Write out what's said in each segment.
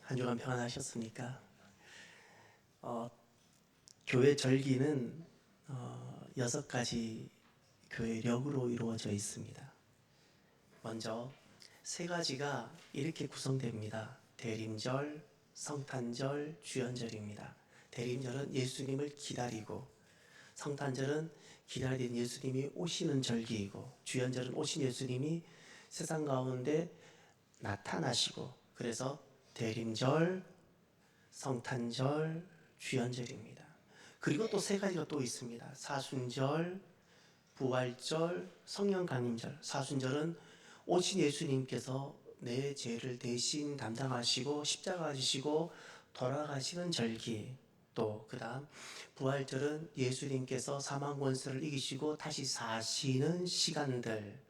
한 주간 평안하셨습니까? 교회 절기는 6가지 교회력으로 이루어져 있습니다. 먼저 세 가지가 이렇게 구성됩니다. 대림절, 성탄절, 주연절입니다. 대림절은 예수님을 기다리고, 성탄절은 기다린 예수님이 오시는 절기이고, 주연절은 오신 예수님이 세상 가운데 나타나시고, 그래서 대림절, 성탄절, 주연절입니다. 그리고 또 세 가지가 또 있습니다. 사순절, 부활절, 성령 강림절. 사순절은 오신 예수님께서 내 죄를 대신 담당하시고 십자가 지시고 돌아가시는 절기. 또 그다음 부활절은 예수님께서 사망 권세를 이기시고 다시 사시는 시간들.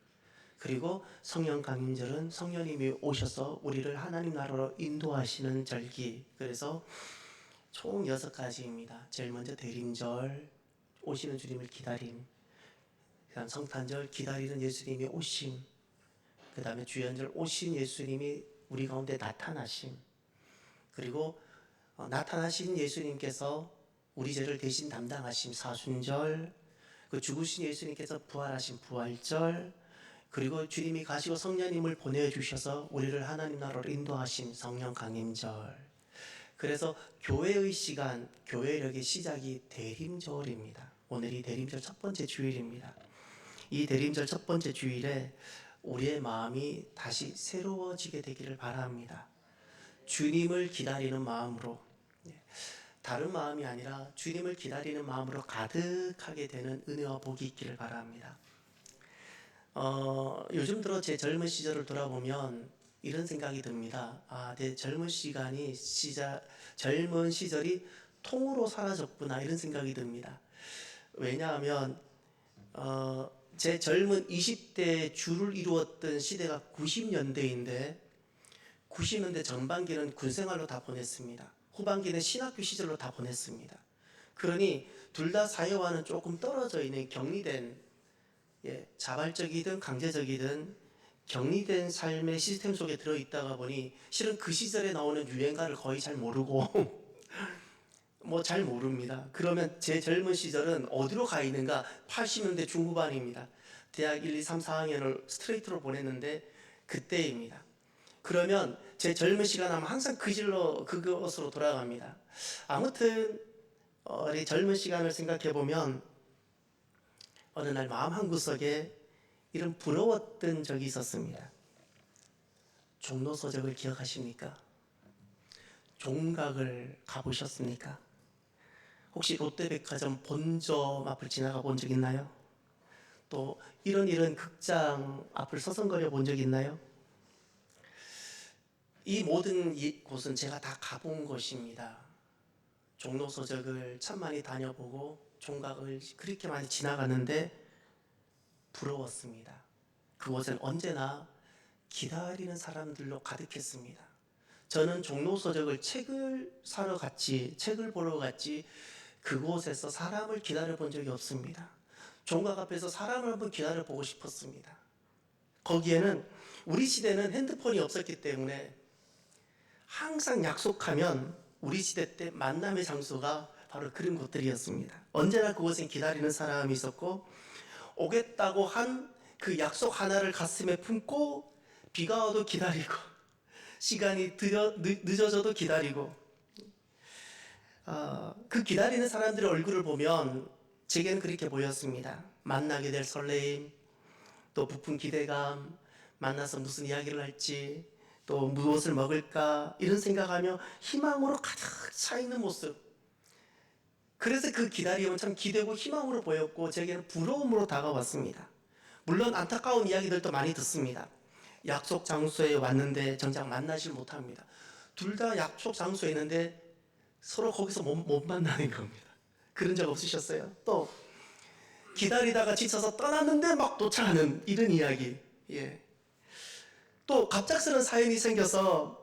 그리고 성령 강림절은 성령님이 오셔서 우리를 하나님 나라로 인도하시는 절기. 그래서 총 6가지입니다. 제일 먼저 대림절, 오시는 주님을 기다림. 그다음 성탄절, 기다리는 예수님의 오심. 그 다음에 주연절, 오신 예수님이 우리 가운데 나타나심. 그리고 나타나신 예수님께서 우리 죄를 대신 담당하심, 사순절. 그 죽으신 예수님께서 부활하신 부활절. 그리고 주님이 가시고 성령님을 보내주셔서 우리를 하나님 나라로 인도하심, 성령 강림절. 그래서 교회의 시간, 교회력의 시작이 대림절입니다. 오늘이 대림절 첫 번째 주일입니다. 이 대림절 첫 번째 주일에 우리의 마음이 다시 새로워지게 되기를 바랍니다. 주님을 기다리는 마음으로, 다른 마음이 아니라 주님을 기다리는 마음으로 가득하게 되는 은혜와 복이 있기를 바랍니다. 요즘 들어 제 젊은 시절을 돌아보면 이런 생각이 듭니다. 내 젊은 젊은 시절이 통으로 사라졌구나, 이런 생각이 듭니다. 왜냐하면 제 젊은 20대 줄을 이루었던 시대가 90년대인데 90년대 전반기는 군생활로 다 보냈습니다. 후반기는 신학교 시절로 다 보냈습니다. 그러니 둘 다 사회와는 조금 떨어져 있는 격리된, 자발적이든 강제적이든 격리된 삶의 시스템 속에 들어있다가 보니 실은 그 시절에 나오는 유행가를 거의 잘 모르고 뭐 잘 모릅니다. 그러면 제 젊은 시절은 어디로 가 있는가? 80년대 중후반입니다. 대학 1, 2, 3, 4학년을 스트레이트로 보냈는데 그때입니다. 그러면 제 젊은 시간 하면 항상 그것으로 돌아갑니다. 아무튼 우리 젊은 시간을 생각해 보면 어느 날 마음 한구석에 이런 부러웠던 적이 있었습니다. 종로서적을 기억하십니까? 종각을 가보셨습니까? 혹시 롯데백화점 본점 앞을 지나가 본 적 있나요? 또 이런 극장 앞을 서성거려 본 적 있나요? 이 모든 곳은 제가 다 가본 곳입니다. 종로서적을 참 많이 다녀보고 종각을 그렇게 많이 지나갔는데 부러웠습니다. 그곳은 언제나 기다리는 사람들로 가득했습니다. 저는 종로서적을 책을 보러 갔지 그곳에서 사람을 기다려 본 적이 없습니다. 종각 앞에서 사람을 한번 기다려 보고 싶었습니다. 거기에는 우리 시대는 핸드폰이 없었기 때문에 항상 약속하면 우리 시대 때 만남의 장소가 바로 그런 곳들이었습니다. 언제나 그곳엔 기다리는 사람이 있었고, 오겠다고 한 그 약속 하나를 가슴에 품고 비가 와도 기다리고 시간이 늦어져도 기다리고, 그 기다리는 사람들의 얼굴을 보면 제게는 그렇게 보였습니다. 만나게 될 설레임, 또 부푼 기대감, 만나서 무슨 이야기를 할지, 또 무엇을 먹을까, 이런 생각하며 희망으로 가득 차 있는 모습. 그래서 그 기다림은 참 기대고 희망으로 보였고 제게는 부러움으로 다가왔습니다. 물론 안타까운 이야기들도 많이 듣습니다. 약속 장소에 왔는데 정작 만나질 못합니다. 둘 다 약속 장소에 있는데 서로 거기서 못 만나는 겁니다. 그런 적 없으셨어요? 또 기다리다가 지쳐서 떠났는데 막 도착하는 이런 이야기. 또 갑작스러운 사연이 생겨서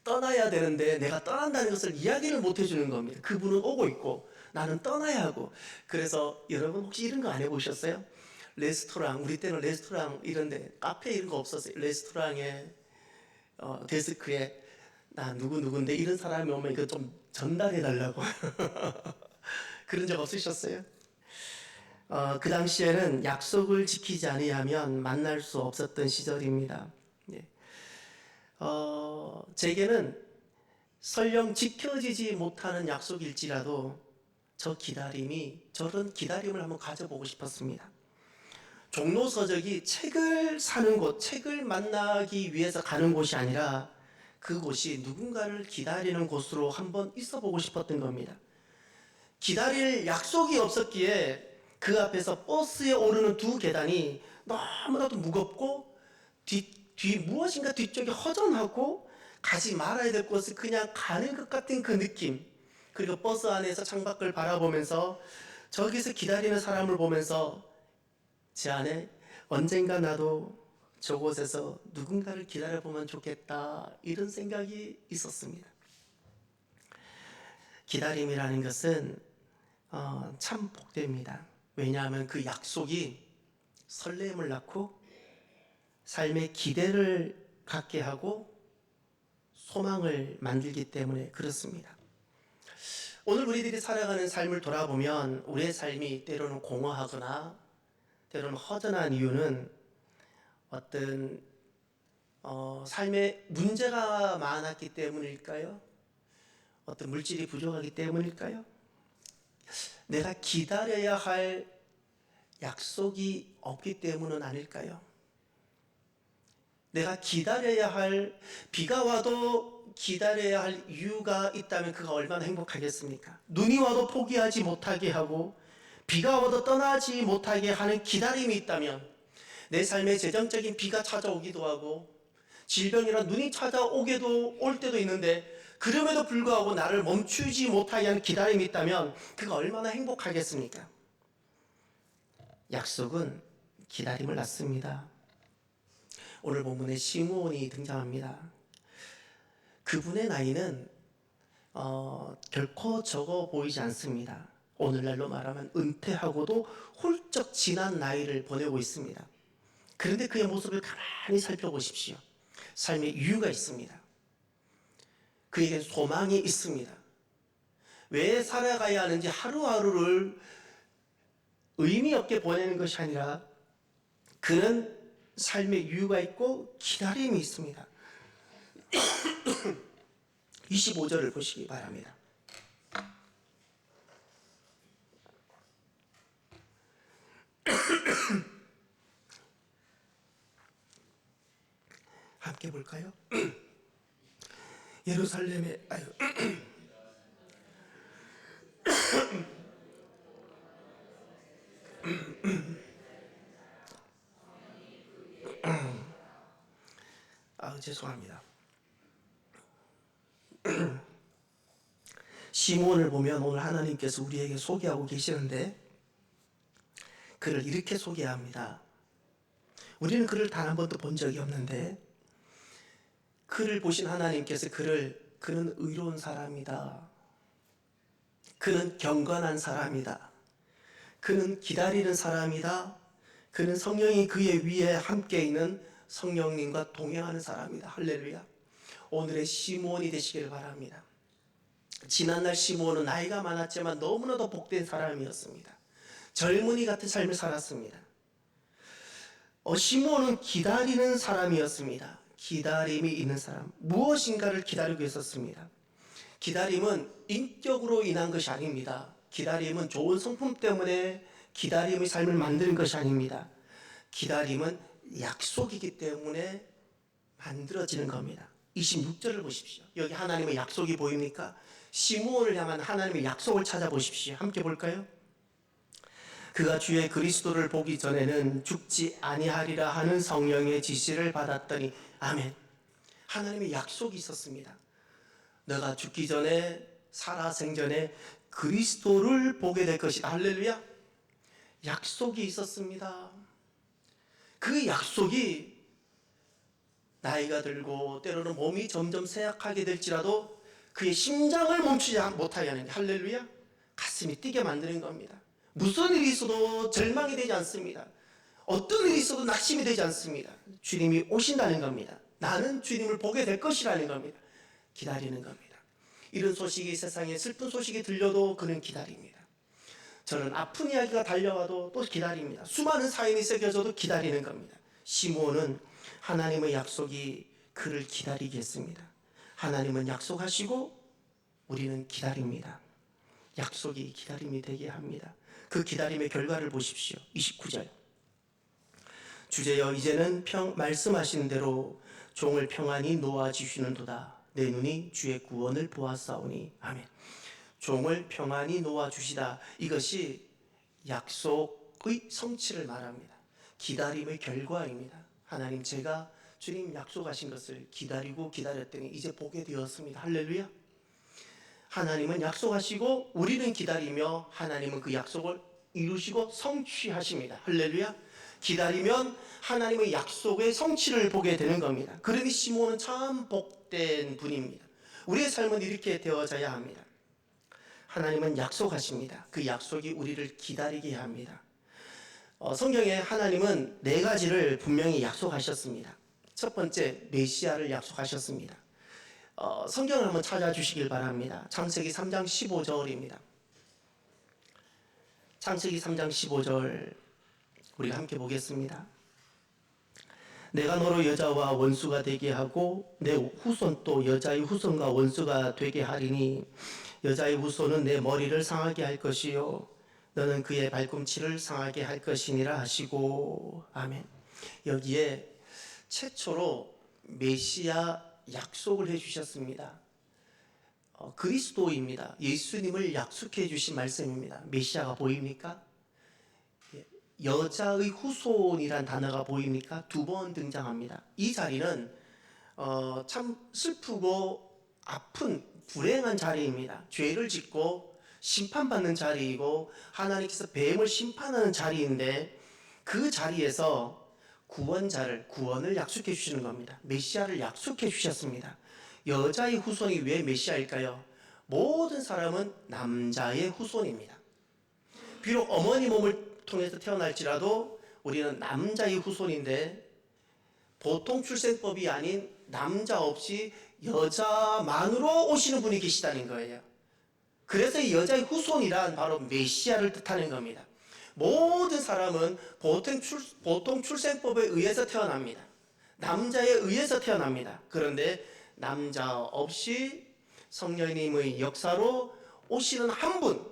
떠나야 되는데 내가 떠난다는 것을 이야기를 못 해주는 겁니다. 그분은 오고 있고 나는 떠나야 하고. 그래서 여러분 혹시 이런 거 안 해보셨어요? 레스토랑, 우리 때는 레스토랑 이런데 카페 이런 거 없었어요. 레스토랑에 데스크에 나 누구누구인데 이런 사람이 오면 이거 좀 전달해 달라고 그런 적 없으셨어요? 그 당시에는 약속을 지키지 아니하면 만날 수 없었던 시절입니다. 예. 제게는 설령 지켜지지 못하는 약속일지라도 저런 기다림을 한번 가져보고 싶었습니다. 종로서적이 책을 사는 곳, 책을 만나기 위해서 가는 곳이 아니라 그곳이 누군가를 기다리는 곳으로 한번 있어보고 싶었던 겁니다. 기다릴 약속이 없었기에 그 앞에서 버스에 오르는 두 계단이 너무나도 무겁고 무엇인가 뒤쪽이 허전하고 가지 말아야 될 곳을 그냥 가는 것 같은 그 느낌, 그리고 버스 안에서 창밖을 바라보면서 저기서 기다리는 사람을 보면서 제 안에 언젠가 나도 저곳에서 누군가를 기다려보면 좋겠다, 이런 생각이 있었습니다. 기다림이라는 것은 참 복됩니다. 왜냐하면 그 약속이 설렘을 낳고 삶의 기대를 갖게 하고 소망을 만들기 때문에 그렇습니다. 오늘 우리들이 살아가는 삶을 돌아보면 우리의 삶이 때로는 공허하거나 때로는 허전한 이유는 어떤 삶에 문제가 많았기 때문일까요? 어떤 물질이 부족하기 때문일까요? 내가 기다려야 할 약속이 없기 때문은 아닐까요? 내가 기다려야 할, 비가 와도 기다려야 할 이유가 있다면 그가 얼마나 행복하겠습니까? 눈이 와도 포기하지 못하게 하고 비가 와도 떠나지 못하게 하는 기다림이 있다면, 내 삶에 재정적인 비가 찾아오기도 하고 질병이나 눈이 찾아오게도 올 때도 있는데 그럼에도 불구하고 나를 멈추지 못하게 하는 기다림이 있다면 그가 얼마나 행복하겠습니까? 약속은 기다림을 낳습니다. 오늘 본문에 시므온이 등장합니다. 그분의 나이는 결코 적어 보이지 않습니다. 오늘날로 말하면 은퇴하고도 훌쩍 지난 나이를 보내고 있습니다. 그런데 그의 모습을 가만히 살펴보십시오. 삶의 이유가 있습니다. 그에겐 소망이 있습니다. 왜 살아가야 하는지 하루하루를 의미 없게 보내는 것이 아니라 그는 삶의 이유가 있고 기다림이 있습니다. 25절을 보시기 바랍니다. 함께 볼까요? 예루살렘에 죄송합니다. 시므온을 보면 오늘 하나님께서 우리에게 소개하고 계시는데 그를 이렇게 소개합니다. 우리는 그를 단 한 번도 본 적이 없는데 그를 보신 하나님께서 그는 의로운 사람이다. 그는 경건한 사람이다. 그는 기다리는 사람이다. 그는 성령이 그의 위에 함께 있는 성령님과 동행하는 사람이다. 할렐루야. 오늘의 시므온이 되시길 바랍니다. 지난날 시므온은 나이가 많았지만 너무나도 복된 사람이었습니다. 젊은이 같은 삶을 살았습니다. 시므온은 기다리는 사람이었습니다. 기다림이 있는 사람, 무엇인가를 기다리고 있었습니다. 기다림은 인격으로 인한 것이 아닙니다. 기다림은 좋은 성품 때문에 기다림의 삶을 만드는 것이 아닙니다. 기다림은 약속이기 때문에 만들어지는 겁니다. 26절을 보십시오. 여기 하나님의 약속이 보입니까? 시므온을 향한 하나님의 약속을 찾아보십시오. 함께 볼까요? 그가 주의 그리스도를 보기 전에는 죽지 아니하리라 하는 성령의 지시를 받았더니 아멘. 하나님의 약속이 있었습니다. 너가 죽기 전에 살아생전에 그리스도를 보게 될 것이다. 할렐루야. 약속이 있었습니다. 그 약속이 나이가 들고 때로는 몸이 점점 쇠약하게 될지라도 그의 심장을 멈추지 못하게 하는 게, 할렐루야, 가슴이 뛰게 만드는 겁니다. 무슨 일이 있어도 절망이 되지 않습니다. 어떤 일이 있어도 낙심이 되지 않습니다. 주님이 오신다는 겁니다. 나는 주님을 보게 될 것이라는 겁니다. 기다리는 겁니다. 이런 소식이 세상에 슬픈 소식이 들려도 그는 기다립니다. 저는 아픈 이야기가 달려와도 또 기다립니다. 수많은 사연이 새겨져도 기다리는 겁니다. 시므온은 하나님의 약속이 그를 기다리게 했습니다. 하나님은 약속하시고 우리는 기다립니다. 약속이 기다림이 되게 합니다. 그 기다림의 결과를 보십시오. 29절. 주제여 이제는 말씀하신 대로 종을 평안히 놓아주시는도다. 내 눈이 주의 구원을 보았사오니. 아멘. 종을 평안히 놓아주시다. 이것이 약속의 성취를 말합니다. 기다림의 결과입니다. 하나님, 제가 주님 약속하신 것을 기다리고 기다렸더니 이제 보게 되었습니다. 할렐루야. 하나님은 약속하시고 우리는 기다리며 하나님은 그 약속을 이루시고 성취하십니다. 할렐루야. 기다리면 하나님의 약속의 성취를 보게 되는 겁니다. 그러니 시므온은 참 복된 분입니다. 우리의 삶은 이렇게 되어져야 합니다. 하나님은 약속하십니다. 그 약속이 우리를 기다리게 합니다. 성경에 하나님은 4가지를 분명히 약속하셨습니다. 첫 번째, 메시아를 약속하셨습니다. 성경을 한번 찾아주시길 바랍니다. 창세기 3장 15절입니다. 창세기 3장 15절 우리가 함께 보겠습니다. 내가 너로 여자와 원수가 되게 하고 내 후손 또 여자의 후손과 원수가 되게 하리니 여자의 후손은 내 머리를 상하게 할 것이요 너는 그의 발꿈치를 상하게 할 것이니라 하시고. 아멘. 여기에 최초로 메시아 약속을 해주셨습니다. 그리스도입니다. 예수님을 약속해 주신 말씀입니다. 메시아가 보입니까? 여자의 후손이란 단어가 보입니까? 2번 등장합니다. 이 자리는 참 슬프고 아픈 불행한 자리입니다. 죄를 짓고 심판받는 자리이고 하나님께서 뱀을 심판하는 자리인데 그 자리에서 구원을 약속해 주시는 겁니다. 메시아를 약속해 주셨습니다. 여자의 후손이 왜 메시아일까요? 모든 사람은 남자의 후손입니다. 비록 어머니 몸을 통해서 태어날지라도 우리는 남자의 후손인데 보통 출생법이 아닌 남자 없이 여자만으로 오시는 분이 계시다는 거예요. 그래서 이 여자의 후손이란 바로 메시아를 뜻하는 겁니다. 모든 사람은 보통 출생법에 의해서 태어납니다. 남자에 의해서 태어납니다. 그런데 남자 없이 성령님의 역사로 오시는 한 분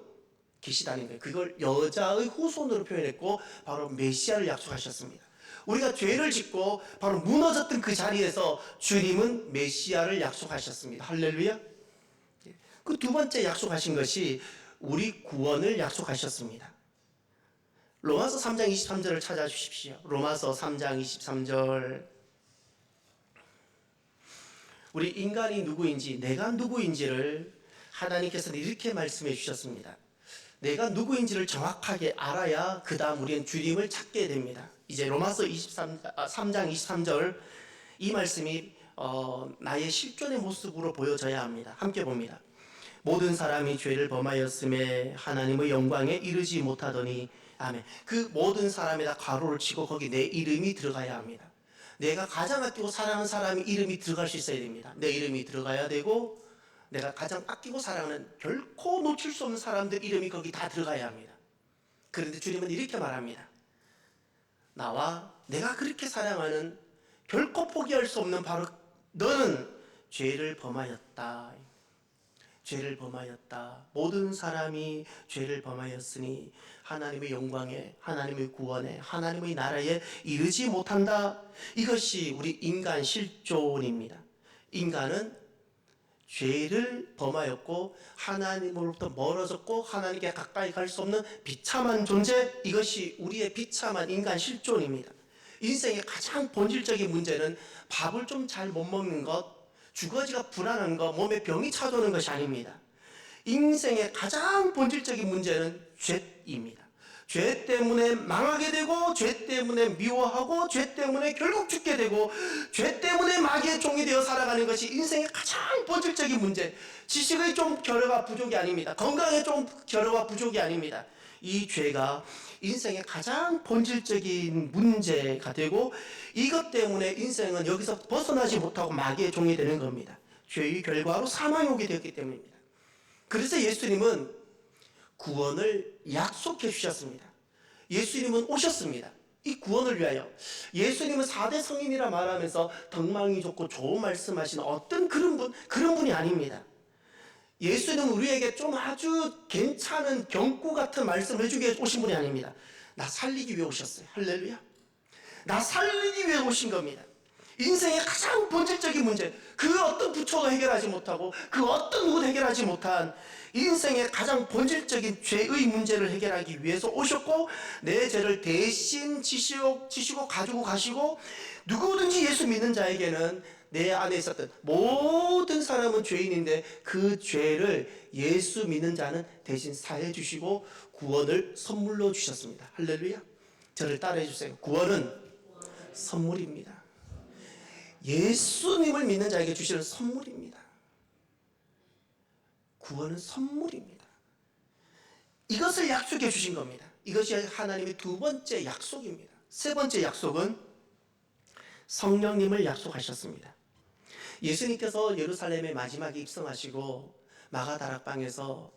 계시다는 거예요. 그걸 여자의 후손으로 표현했고 바로 메시아를 약속하셨습니다. 우리가 죄를 짓고 바로 무너졌던 그 자리에서 주님은 메시아를 약속하셨습니다. 할렐루야. 그 2번째 약속하신 것이 우리 구원을 약속하셨습니다. 로마서 3장 23절을 찾아주십시오. 로마서 3장 23절. 우리 인간이 누구인지, 내가 누구인지를 하나님께서는 이렇게 말씀해 주셨습니다. 내가 누구인지를 정확하게 알아야 그 다음 우리는 주님을 찾게 됩니다. 이제 로마서 3장 23절 이 말씀이 나의 실존의 모습으로 보여져야 합니다. 함께 봅니다. 모든 사람이 죄를 범하였음에 하나님의 영광에 이르지 못하더니. 아멘. 그 모든 사람에다 괄호를 치고 거기 내 이름이 들어가야 합니다. 내가 가장 아끼고 사랑하는 사람의 이름이 들어갈 수 있어야 됩니다. 내 이름이 들어가야 되고 내가 가장 아끼고 사랑하는 결코 놓칠 수 없는 사람들 이름이 거기 다 들어가야 합니다. 그런데 주님은 이렇게 말합니다. 나와 내가 그렇게 사랑하는 결코 포기할 수 없는 바로 너는 죄를 범하였다. 죄를 범하였다. 모든 사람이 죄를 범하였으니 하나님의 영광에, 하나님의 구원에, 하나님의 나라에 이르지 못한다. 이것이 우리 인간 실존입니다. 인간은 죄를 범하였고 하나님으로부터 멀어졌고 하나님께 가까이 갈 수 없는 비참한 존재, 이것이 우리의 비참한 인간 실존입니다. 인생의 가장 본질적인 문제는 밥을 좀 잘 못 먹는 것, 주거지가 불안한 것, 몸에 병이 찾아오는 것이 아닙니다. 인생의 가장 본질적인 문제는 죄입니다. 죄 때문에 망하게 되고 죄 때문에 미워하고 죄 때문에 결국 죽게 되고 죄 때문에 마귀의 종이 되어 살아가는 것이 인생의 가장 본질적인 문제. 지식의 좀 결여가 부족이 아닙니다. 건강의 좀 결여가 부족이 아닙니다. 이 죄가 인생의 가장 본질적인 문제가 되고 이것 때문에 인생은 여기서 벗어나지 못하고 마귀의 종이 되는 겁니다. 죄의 결과로 사망이 오게 되었기 때문입니다. 그래서 예수님은 구원을 약속해 주셨습니다. 예수님은 오셨습니다. 이 구원을 위하여. 예수님은 4대 성인이라 말하면서 덕망이 좋고 좋은 말씀하시는 어떤 그런 분이 아닙니다. 예수님은 우리에게 좀 아주 괜찮은 경고 같은 말씀을 해주기 위해 오신 분이 아닙니다. 나 살리기 위해 오셨어요. 할렐루야. 나 살리기 위해 오신 겁니다. 인생의 가장 본질적인 문제, 그 어떤 부처도 해결하지 못하고 그 어떤 누구도 해결하지 못한 인생의 가장 본질적인 죄의 문제를 해결하기 위해서 오셨고, 내 죄를 대신 지시고 가지고 가시고, 누구든지 예수 믿는 자에게는 내 안에 있었던 모든 사람은 죄인인데 그 죄를 예수 믿는 자는 대신 사해 주시고 구원을 선물로 주셨습니다. 할렐루야. 저를 따라해 주세요. 구원은 선물입니다. 예수님을 믿는 자에게 주시는 선물입니다. 구원은 선물입니다. 이것을 약속해 주신 겁니다. 이것이 하나님의 두 번째 약속입니다. 세 번째 약속은 성령님을 약속하셨습니다. 예수님께서 예루살렘에 마지막에 입성하시고 마가다락방에서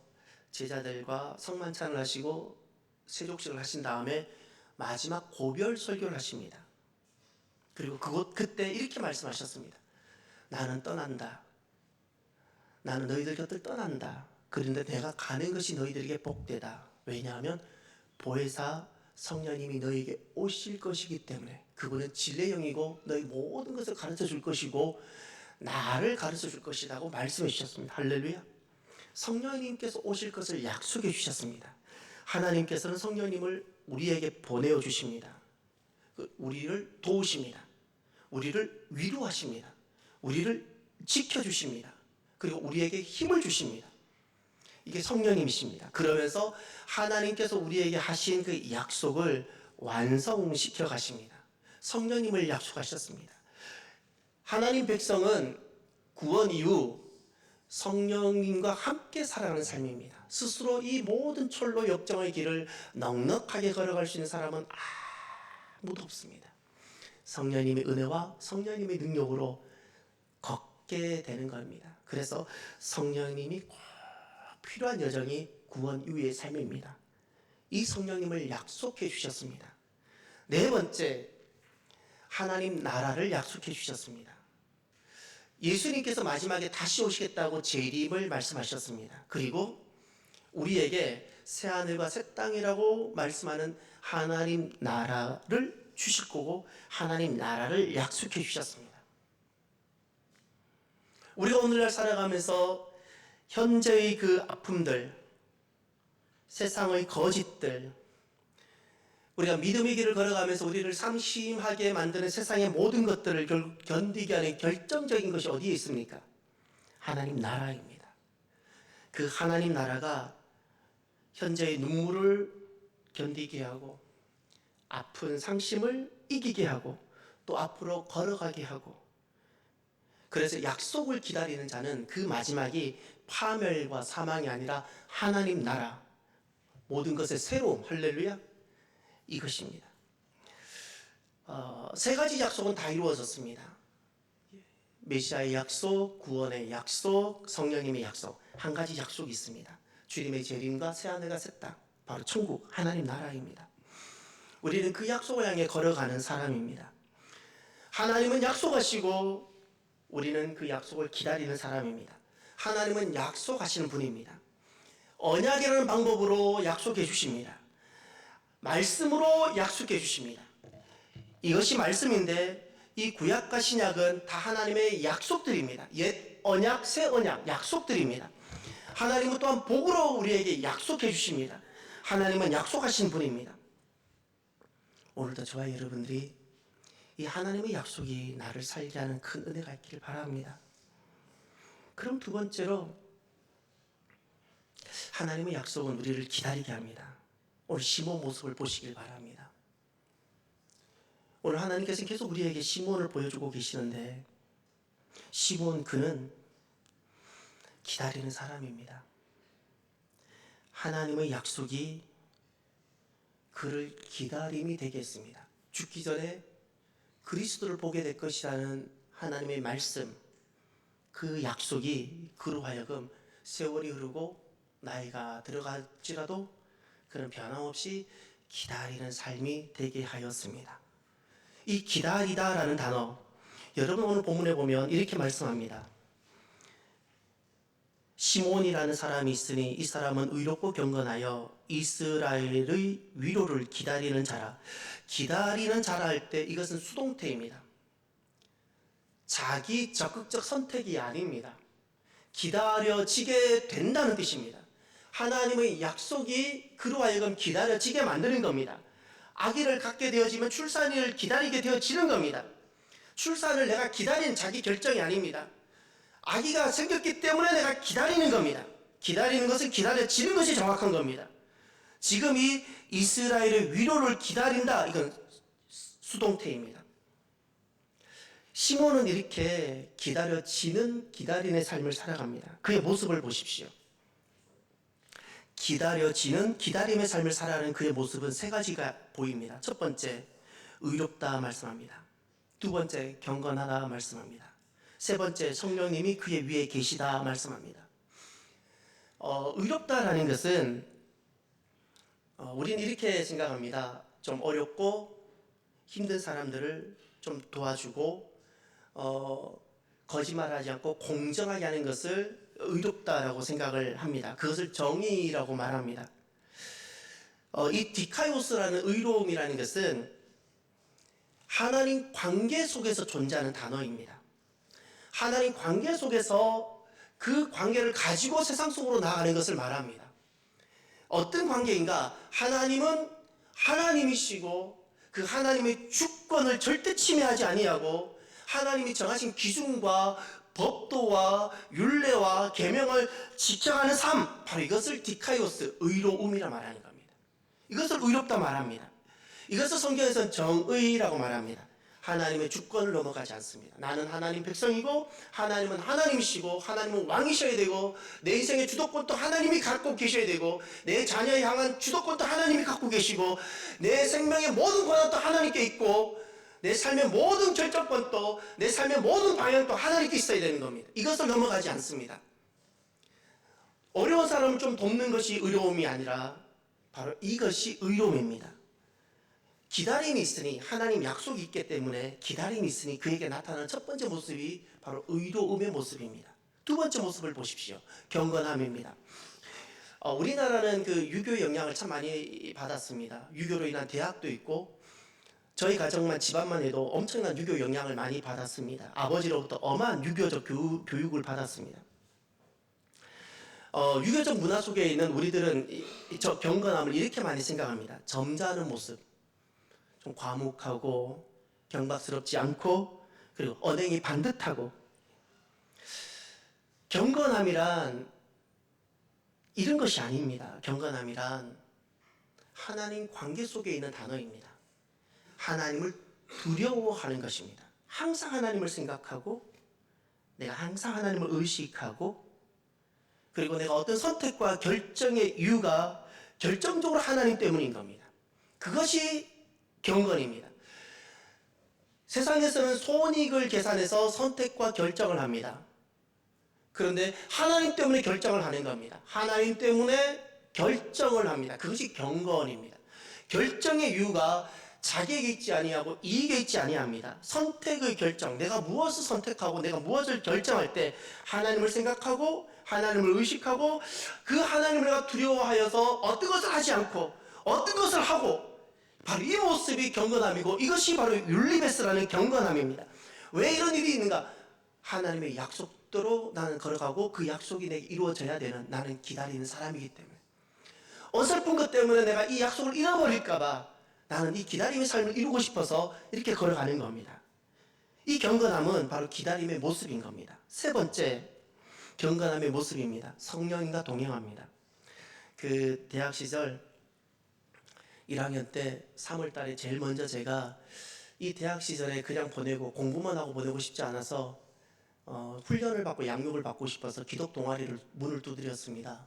제자들과 성만찬을 하시고 세족식을 하신 다음에 마지막 고별 설교를 하십니다. 그리고 그때 이렇게 말씀하셨습니다. 나는 떠난다. 나는 너희들 곁을 떠난다. 그런데 내가 가는 것이 너희들에게 복되다. 왜냐하면 보혜사 성령님이 너희에게 오실 것이기 때문에. 그분은 진리의 영이고 너희 모든 것을 가르쳐 줄 것이고 나를 가르쳐 줄 것이라고 말씀해 주셨습니다. 할렐루야. 성령님께서 오실 것을 약속해 주셨습니다. 하나님께서는 성령님을 우리에게 보내어 주십니다. 우리를 도우십니다. 우리를 위로하십니다. 우리를 지켜주십니다. 그리고 우리에게 힘을 주십니다. 이게 성령님이십니다. 그러면서 하나님께서 우리에게 하신 그 약속을 완성시켜 가십니다. 성령님을 약속하셨습니다. 하나님 백성은 구원 이후 성령님과 함께 살아가는 삶입니다. 스스로 이 모든 철로 역정의 길을 넉넉하게 걸어갈 수 있는 사람은 아무도 없습니다. 성령님의 은혜와 성령님의 능력으로 걷게 되는 겁니다. 그래서 성령님이 꼭 필요한 여정이 구원 이후의 삶입니다. 이 성령님을 약속해 주셨습니다. 네 번째, 하나님 나라를 약속해 주셨습니다. 예수님께서 마지막에 다시 오시겠다고 재림을 말씀하셨습니다. 그리고 우리에게 새하늘과 새 땅이라고 말씀하는 하나님 나라를 주실 거고 하나님 나라를 약속해 주셨습니다. 우리가 오늘날 살아가면서 현재의 그 아픔들, 세상의 거짓들, 우리가 믿음의 길을 걸어가면서 우리를 상심하게 만드는 세상의 모든 것들을 견디게 하는 결정적인 것이 어디에 있습니까? 하나님 나라입니다. 그 하나님 나라가 현재의 눈물을 견디게 하고 아픈 상심을 이기게 하고 또 앞으로 걸어가게 하고, 그래서 약속을 기다리는 자는 그 마지막이 파멸과 사망이 아니라 하나님 나라, 모든 것의 새로움, 할렐루야, 이것입니다. 세 가지 약속은 다 이루어졌습니다. 메시아의 약속, 구원의 약속, 성령님의 약속. 한 가지 약속이 있습니다. 주님의 재림과 새하늘과 새 땅, 바로 천국, 하나님 나라입니다. 우리는 그 약속을 향해 걸어가는 사람입니다. 하나님은 약속하시고 우리는 그 약속을 기다리는 사람입니다. 하나님은 약속하시는 분입니다. 언약이라는 방법으로 약속해 주십니다. 말씀으로 약속해 주십니다. 이것이 말씀인데 이 구약과 신약은 다 하나님의 약속들입니다. 옛 언약, 새 언약, 약속들입니다. 하나님은 또한 복으로 우리에게 약속해 주십니다. 하나님은 약속하신 분입니다. 오늘도 저와 여러분들이 이 하나님의 약속이 나를 살게 하는 큰 은혜가 있기를 바랍니다. 그럼 두 번째로, 하나님의 약속은 우리를 기다리게 합니다. 오늘 시몬 모습을 보시길 바랍니다. 오늘 하나님께서 계속 우리에게 시몬을 보여주고 계시는데, 시몬 그는 기다리는 사람입니다. 하나님의 약속이 그를 기다림이 되게 했습니다. 죽기 전에 그리스도를 보게 될 것이라는 하나님의 말씀, 그 약속이 그로 하여금 세월이 흐르고 나이가 들어갈지라도 그런 변함없이 기다리는 삶이 되게 하였습니다. 이 기다리다라는 단어, 여러분 오늘 본문에 보면 이렇게 말씀합니다. 시몬이라는 사람이 있으니 이 사람은 의롭고 경건하여 이스라엘의 위로를 기다리는 자라. 기다리는 자라 할 때 이것은 수동태입니다. 자기 적극적 선택이 아닙니다. 기다려지게 된다는 뜻입니다. 하나님의 약속이 그로 하여금 기다려지게 만드는 겁니다. 아기를 갖게 되어지면 출산을 기다리게 되어지는 겁니다. 출산을 내가 기다리는 자기 결정이 아닙니다. 아기가 생겼기 때문에 내가 기다리는 겁니다. 기다리는 것은 기다려지는 것이 정확한 겁니다. 지금 이 이스라엘의 위로를 기다린다, 이건 수동태입니다. 시몬은 이렇게 기다리는 삶을 살아갑니다. 그의 모습을 보십시오. 기다림의 삶을 살아가는 그의 모습은 세 가지가 보입니다. 첫 번째, 의롭다 말씀합니다. 두 번째, 경건하다 말씀합니다. 세 번째, 성령님이 그의 위에 계시다 말씀합니다. 의롭다라는 것은 우리는 이렇게 생각합니다. 좀 어렵고 힘든 사람들을 좀 도와주고 거짓말하지 않고 공정하게 하는 것을 의롭다라고 생각을 합니다. 그것을 정의라고 말합니다. 이 디카이오스라는 의로움이라는 것은 하나님 관계 속에서 존재하는 단어입니다. 하나님 관계 속에서 그 관계를 가지고 세상 속으로 나아가는 것을 말합니다. 어떤 관계인가? 하나님은 하나님이시고 그 하나님의 주권을 절대 침해하지 아니하고 하나님이 정하신 기준과 법도와 율례와 계명을 지켜가는 삶, 바로 이것을 디카이오스, 의로움이라 말하는 겁니다. 이것을 의롭다 말합니다. 이것을 성경에서는 정의라고 말합니다. 하나님의 주권을 넘어가지 않습니다. 나는 하나님 백성이고 하나님은 하나님이시고 하나님은 왕이셔야 되고 내 인생의 주도권도 하나님이 갖고 계셔야 되고 내 자녀에 향한 주도권도 하나님이 갖고 계시고 내 생명의 모든 권한도 하나님께 있고 내 삶의 모든 결정권도 내 삶의 모든 방향도 하나님께 있어야 되는 겁니다. 이것을 넘어가지 않습니다. 어려운 사람을 좀 돕는 것이 의로움이 아니라 바로 이것이 의로움입니다. 기다림이 있으니 하나님 약속이 있기 때문에 기다림이 있으니 그에게 나타나는 첫 번째 모습이 바로 의로움의 모습입니다. 두 번째 모습을 보십시오. 경건함입니다. 우리나라는 그 유교 영향을 참 많이 받았습니다. 유교로 인한 대학도 있고 저희 가정만 집안만 해도 엄청난 유교 영향을 많이 받았습니다. 아버지로부터 엄한 유교적 교육을 받았습니다. 유교적 문화 속에 있는 우리들은 저 경건함을 이렇게 많이 생각합니다. 점잖은 모습, 좀 과묵하고 경박스럽지 않고 그리고 언행이 반듯하고. 경건함이란 이런 것이 아닙니다. 경건함이란 하나님 관계 속에 있는 단어입니다. 하나님을 두려워하는 것입니다. 항상 하나님을 생각하고 내가 항상 하나님을 의식하고 그리고 내가 어떤 선택과 결정의 이유가 결정적으로 하나님 때문인 겁니다. 그것이 경건입니다. 세상에서는 손익을 계산해서 선택과 결정을 합니다. 그런데 하나님 때문에 결정을 하는 겁니다. 하나님 때문에 결정을 합니다. 그것이 경건입니다. 결정의 이유가 자기에게 있지 아니하고 이익에 있지 아니합니다. 선택의 결정, 내가 무엇을 선택하고 내가 무엇을 결정할 때 하나님을 생각하고 하나님을 의식하고 그 하나님을 내가 두려워하여서 어떤 것을 하지 않고 어떤 것을 하고, 바로 이 모습이 경건함이고 이것이 바로 율리베스라는 경건함입니다. 왜 이런 일이 있는가? 하나님의 약속대로 나는 걸어가고 그 약속이 내게 이루어져야 되는, 나는 기다리는 사람이기 때문에. 어설픈 것 때문에 내가 이 약속을 잃어버릴까 봐 나는 이 기다림의 삶을 이루고 싶어서 이렇게 걸어가는 겁니다. 이 경건함은 바로 기다림의 모습인 겁니다. 세 번째, 경건함의 모습입니다. 성령님과 동행합니다. 그 대학 시절 1학년 때 3월 달에 제일 먼저 제가 이 대학 시절에 그냥 보내고 공부만 하고 보내고 싶지 않아서 훈련을 받고 양육을 받고 싶어서 기독 동아리를 문을 두드렸습니다.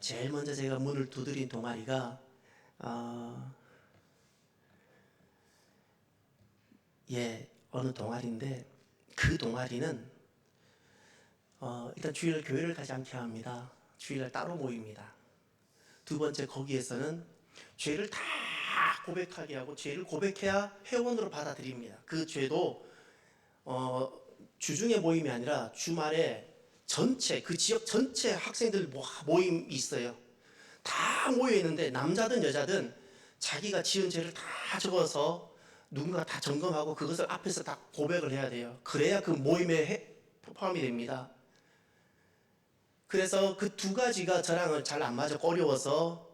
제일 먼저 제가 문을 두드린 동아리가 어느 동아리인데 그 동아리는 일단 주일날 교회를 가지 않게 합니다. 주일날 따로 모입니다. 두 번째, 거기에서는 죄를 다 고백하게 하고 죄를 고백해야 회원으로 받아들입니다. 그 죄도 주중에 모임이 아니라 주말에 전체 그 지역 전체 학생들 모임이 있어요. 다 모여 있는데 남자든 여자든 자기가 지은 죄를 다 적어서 누군가 다 점검하고 그것을 앞에서 다 고백을 해야 돼요. 그래야 그 모임에 포함이 됩니다. 그래서 그 두 가지가 저랑은 잘 안 맞아 어려워서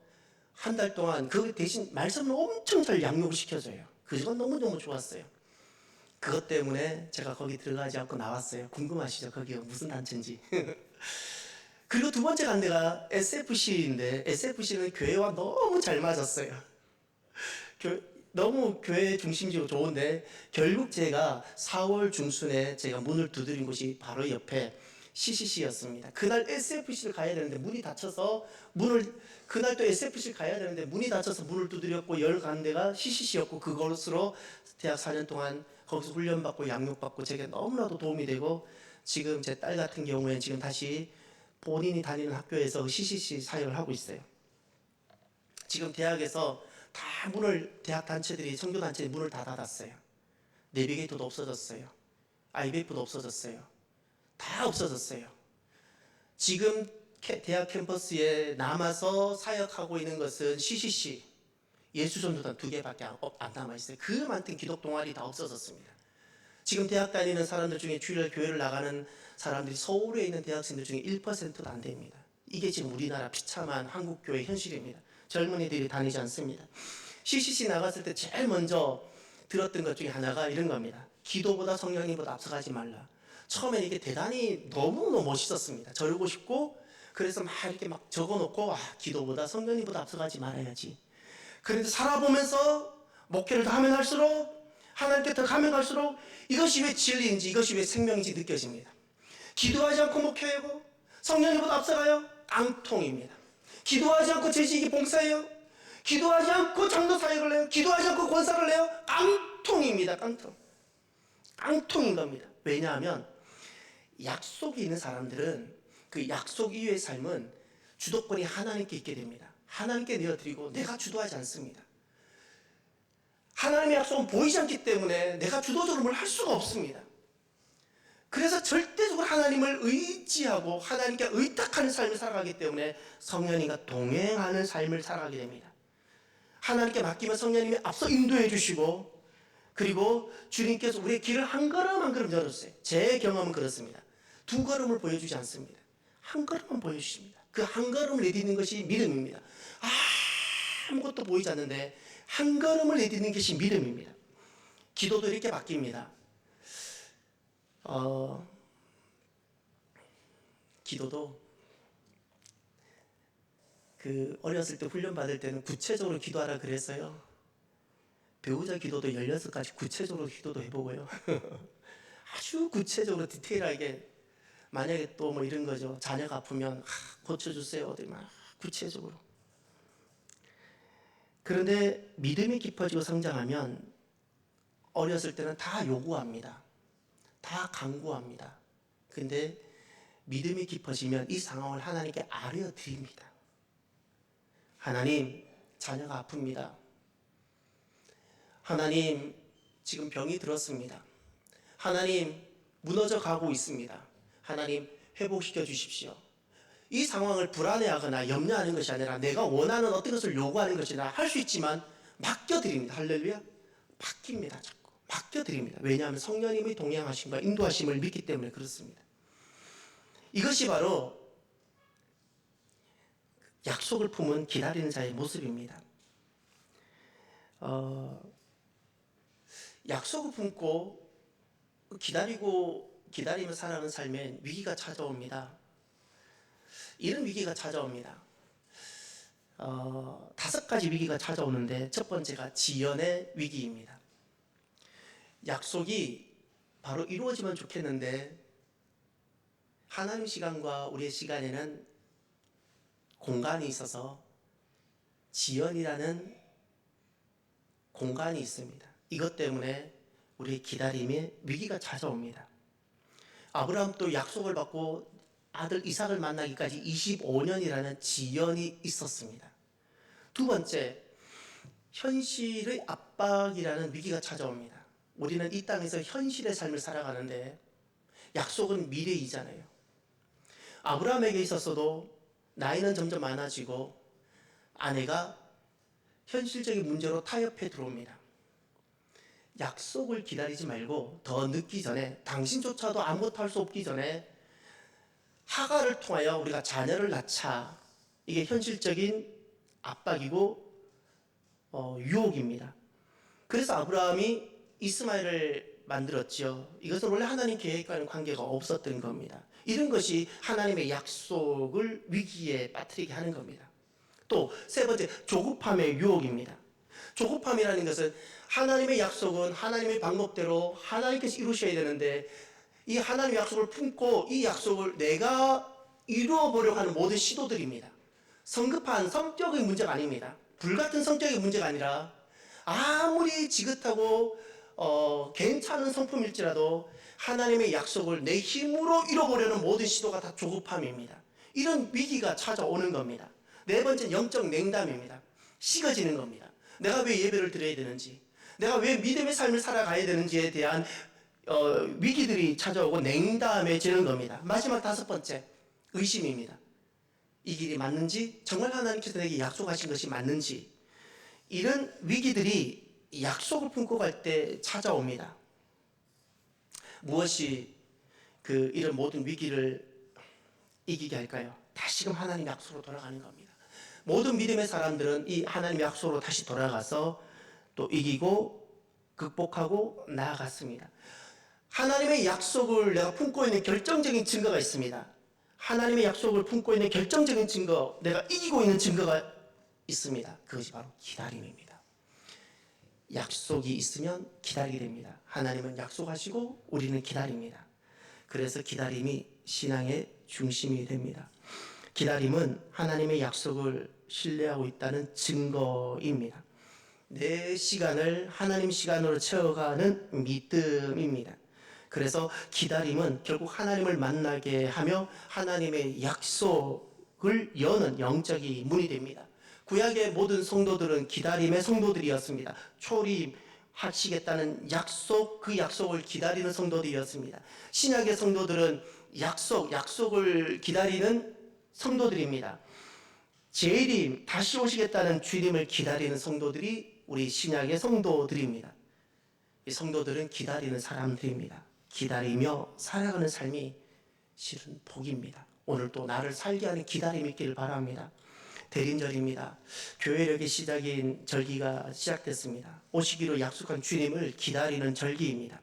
한 달 동안 그 대신 말씀을 엄청 잘 양육을 시켜줘요. 그건 너무너무 좋았어요. 그것 때문에 제가 거기 들어가지 않고 나왔어요. 궁금하시죠? 거기가 무슨 단체인지. 그리고 두 번째 간 데가 SFC인데 SFC는 교회와 너무 잘 맞았어요. 너무 교회 중심적으로 좋은데 결국 제가 4월 중순에 제가 문을 두드린 곳이 바로 옆에 CCC였습니다. 그날 SFC를 가야 되는데 문이 닫혀서 그날 또 SFC를 가야 되는데 문이 닫혀서 문을 두드렸고 열간 데가 CCC였고 그것으로 대학 4년 동안 거기서 훈련받고 양육받고 제게 너무나도 도움이 되고 지금 제 딸 같은 경우에는 지금 다시 본인이 다니는 학교에서 CCC 사역을 하고 있어요. 지금 대학에서 다 대학 단체들이 선교 단체들이 문을 다 닫았어요. 내비게이터도 없어졌어요. IBF도 없어졌어요. 다 없어졌어요. 지금 대학 캠퍼스에 남아서 사역하고 있는 것은 CCC, 예수전도단 2개밖에 안 남아있어요. 그 많던 기독 동아리 다 없어졌습니다. 지금 대학 다니는 사람들 중에 주일날 교회를 나가는 사람들이 서울에 있는 대학생들 중에 1%도 안 됩니다. 이게 지금 우리나라 비참한 한국교회 현실입니다. 젊은이들이 다니지 않습니다. CCC 나갔을 때 제일 먼저 들었던 것 중에 하나가 이런 겁니다. 기도보다 성령님보다 앞서가지 말라. 처음에 이게 대단히 너무너무 멋있었습니다. 저러고 싶고 그래서 막 이렇게 막 적어놓고 기도보다 성령님보다 앞서가지 말아야지. 그런데 살아보면서 목회를 더 하면 할수록 하나님께 더 가면 갈수록 이것이 왜 진리인지 이것이 왜 생명인지 느껴집니다. 기도하지 않고 목회하고 성령님보다 앞서가요? 깡통입니다. 기도하지 않고 재직이 봉사해요? 기도하지 않고 장로 사역을 해요? 기도하지 않고 권사를 해요? 깡통입니다. 깡통인 겁니다. 왜냐하면 약속이 있는 사람들은 그 약속 이후의 삶은 주도권이 하나님께 있게 됩니다. 하나님께 내어드리고 내가 주도하지 않습니다. 하나님의 약속은 보이지 않기 때문에 내가 주도적으로 뭘 할 수가 없습니다. 그래서 절대적으로 하나님을 의지하고 하나님께 의탁하는 삶을 살아가기 때문에 성령님과 동행하는 삶을 살아가게 됩니다. 하나님께 맡기면 성령님이 앞서 인도해 주시고 그리고 주님께서 우리의 길을 한 걸음 한 걸음 열어주세요. 제 경험은 그렇습니다. 2걸음을 보여주지 않습니다. 한 걸음만 보여주십니다. 그 한 걸음을 내딛는 것이 믿음입니다. 아무것도 보이지 않는데 한 걸음을 내딛는 것이 믿음입니다. 기도도 이렇게 바뀝니다. 기도도 어렸을 때 훈련 받을 때는 구체적으로 기도하라 그랬어요. 배우자 기도도 16가지 구체적으로 기도도 해보고요. 아주 구체적으로 디테일하게 만약에 또 뭐 이런 거죠. 자녀가 아프면 고쳐주세요. 막 구체적으로. 그런데 믿음이 깊어지고 성장하면 어렸을 때는 다 요구합니다. 다 강구합니다. 근데 믿음이 깊어지면 이 상황을 하나님께 아뢰어드립니다. 하나님, 자녀가 아픕니다. 하나님, 지금 병이 들었습니다. 하나님, 무너져 가고 있습니다. 하나님, 회복시켜 주십시오. 이 상황을 불안해하거나 염려하는 것이 아니라 내가 원하는 어떤 것을 요구하는 것이나 할 수 있지만 맡겨드립니다. 할렐루야. 바뀝니다. 자꾸 맡겨드립니다. 왜냐하면 성령님의 동행하심과 인도하심을 믿기 때문에 그렇습니다. 이것이 바로 약속을 품은 기다리는 자의 모습입니다. 약속을 품고 기다리며 살아가는 삶엔 위기가 찾아옵니다. 이런 위기가 찾아옵니다. 5가지 위기가 찾아오는데 첫 번째가 지연의 위기입니다. 약속이 바로 이루어지면 좋겠는데 하나님 시간과 우리의 시간에는 공간이 있어서 지연이라는 공간이 있습니다. 이것 때문에 우리의 기다림에 위기가 찾아옵니다. 아브라함도 약속을 받고 아들 이삭을 만나기까지 25년이라는 지연이 있었습니다. 두 번째, 현실의 압박이라는 위기가 찾아옵니다. 우리는 이 땅에서 현실의 삶을 살아가는데 약속은 미래이잖아요. 아브라함에게 있어서도 나이는 점점 많아지고 아내가 현실적인 문제로 타협해 들어옵니다. 약속을 기다리지 말고 더 늦기 전에, 당신조차도 아무것도 할 수 없기 전에 하가를 통하여 우리가 자녀를 낳자. 이게 현실적인 압박이고 유혹입니다. 그래서 아브라함이 이스마엘을 만들었지요. 이것은 원래 하나님 계획과는 관계가 없었던 겁니다. 이런 것이 하나님의 약속을 위기에 빠뜨리게 하는 겁니다. 또 세 번째, 조급함의 유혹입니다. 조급함이라는 것은 하나님의 약속은 하나님의 방법대로 하나님께서 이루셔야 되는데 이 하나님의 약속을 품고 이 약속을 내가 이루어보려고 하는 모든 시도들입니다. 성급한 성격의 문제가 아닙니다. 불같은 성격의 문제가 아니라 아무리 지긋하고 괜찮은 성품일지라도 하나님의 약속을 내 힘으로 이뤄보려는 모든 시도가 다 조급함입니다. 이런 위기가 찾아오는 겁니다. 네 번째는 영적 냉담입니다. 식어지는 겁니다. 내가 왜 예배를 드려야 되는지, 내가 왜 믿음의 삶을 살아가야 되는지에 대한 위기들이 찾아오고 냉담해지는 겁니다. 마지막 다섯 번째, 의심입니다. 이 길이 맞는지, 정말 하나님께서 내게 약속하신 것이 맞는지, 이런 위기들이 약속을 품고 갈 때 찾아옵니다. 무엇이 이런 모든 위기를 이기게 할까요? 다시금 하나님 약속으로 돌아가는 겁니다. 모든 믿음의 사람들은 이 하나님 약속으로 다시 돌아가서 또 이기고 극복하고 나아갔습니다. 하나님의 약속을 내가 품고 있는 결정적인 증거가 있습니다. 하나님의 약속을 품고 있는 결정적인 증거, 내가 이기고 있는 증거가 있습니다. 그것이 바로 기다림입니다. 약속이 있으면 기다리게 됩니다. 하나님은 약속하시고 우리는 기다립니다. 그래서 기다림이 신앙의 중심이 됩니다. 기다림은 하나님의 약속을 신뢰하고 있다는 증거입니다. 내 시간을 하나님 시간으로 채워가는 믿음입니다. 그래서 기다림은 결국 하나님을 만나게 하며 하나님의 약속을 여는 영적인 문이 됩니다. 구약의 모든 성도들은 기다림의 성도들이었습니다. 초림하시겠다는 약속, 그 약속을 기다리는 성도들이었습니다. 신약의 성도들은 약속을 기다리는 성도들입니다. 재림, 다시 오시겠다는 주님을 기다리는 성도들이 우리 신약의 성도들입니다. 이 성도들은 기다리는 사람들입니다. 기다리며 살아가는 삶이 실은 복입니다. 오늘도 나를 살게 하는 기다림이 있기를 바랍니다. 대림절입니다. 교회력의 시작인 절기가 시작됐습니다. 오시기로 약속한 주님을 기다리는 절기입니다.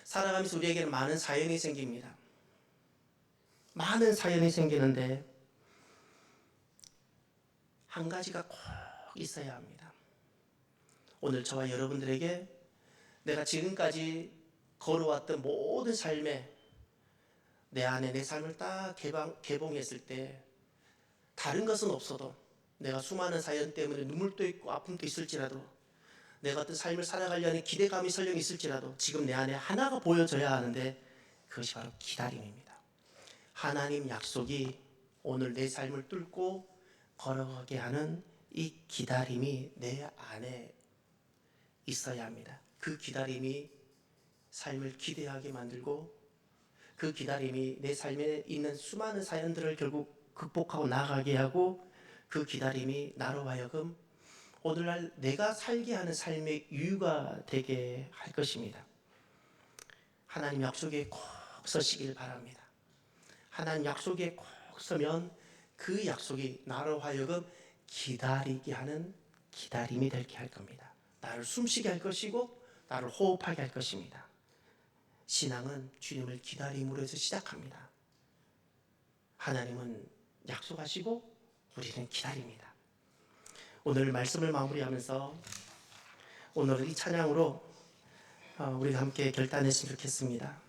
살아가면서 우리에게는 많은 사연이 생깁니다. 많은 사연이 생기는데 한 가지가 꼭 있어야 합니다. 오늘 저와 여러분들에게 내가 지금까지 걸어왔던 모든 삶에 내 안에 내 삶을 딱 개봉했을 때 다른 것은 없어도 내가 수많은 사연 때문에 눈물도 있고 아픔도 있을지라도 내가 어떤 삶을 살아가려는 기대감이 설령 있을지라도 지금 내 안에 하나가 보여져야 하는데 그것이 바로 기다림입니다. 하나님 약속이 오늘 내 삶을 뚫고 걸어가게 하는 이 기다림이 내 안에 있어야 합니다. 그 기다림이 삶을 기대하게 만들고 그 기다림이 내 삶에 있는 수많은 사연들을 결국 극복하고 나아가게 하고 그 기다림이 나로 하여금 오늘날 내가 살게 하는 삶의 이유가 되게 할 것입니다. 하나님 약속에 꼭 서시길 바랍니다. 하나님 약속에 꼭 서면 그 약속이 나로 하여금 기다리게 하는 기다림이 되게 할 겁니다. 나를 숨쉬게 할 것이고 나를 호흡하게 할 것입니다. 신앙은 주님을 기다림으로 해서 시작합니다. 하나님은 약속하시고 우리는 기다립니다. 오늘 말씀을 마무리하면서 오늘은 이 찬양으로 우리가 함께 결단했으면 좋겠습니다.